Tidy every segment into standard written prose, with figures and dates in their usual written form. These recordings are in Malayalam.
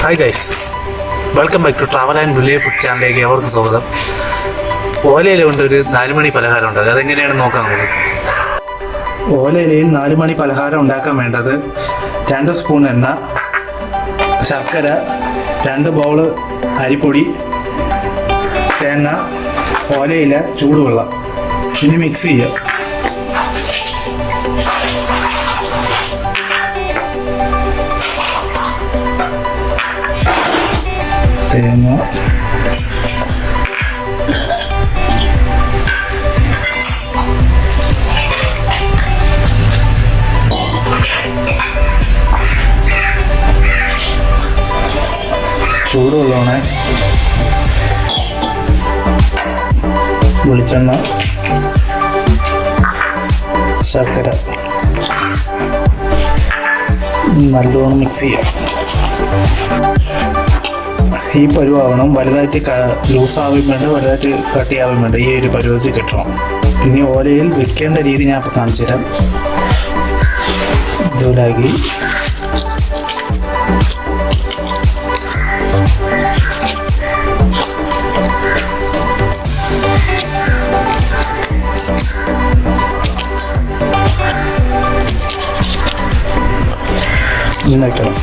Hi guys, welcome back to travel and relay food ചാനലിലേക്ക് അവർക്ക് സ്വാഗതം. ഓലയില കൊണ്ട് ഒരു 4 മണി പലഹാരം ഉണ്ടാക്കുക. അതെങ്ങനെയാണെന്ന് നോക്കാം നമുക്ക്. ഓലയിലയിൽ 4 മണി പലഹാരം ഉണ്ടാക്കാൻ വേണ്ടത് 2 സ്പൂൺ എണ്ണ, ശർക്കര, 2 ബൗള് അരിപ്പൊടി, തേങ്ങ, ഓലയില, ചൂടുവെള്ളം. ഇനി മിക്സ് ചെയ്യുക. തേങ്ങ, ചൂടുവെള്ളമാണ്, വെളിച്ചെണ്ണ, ശർക്കര, നല്ലോണം മിക്സ് ചെയ്യാം. ഈ പരുവാവണം. വലുതായിട്ട് ലൂസാവുകയും വേണ്ട, വലുതായിട്ട് കട്ടിയാവുകയും വേണ്ട. ഈ ഒരു പരുവത്തിൽ കിട്ടണം. ഇനി ഓലയിൽ വെക്കേണ്ട രീതി ഞാൻ ഇപ്പോൾ കാണിച്ചു തരാം. ഇതുപോലാക്കി വയ്ക്കണം.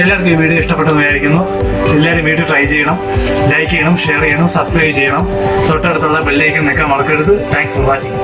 എല്ലാവർക്കും ഈ വീഡിയോ ഇഷ്ടപ്പെട്ടെന്ന് വിചാരിക്കുന്നു. എല്ലാവരും വീഡിയോ ട്രൈ ചെയ്യണം, ലൈക്ക് ചെയ്യണം, ഷെയർ ചെയ്യണം, സബ്സ്ക്രൈബ് ചെയ്യണം. തൊട്ടടുത്തുള്ള ബെല്ലൈക്കൺ നിൽക്കാൻ മറക്കരുത്. Thanks for watching.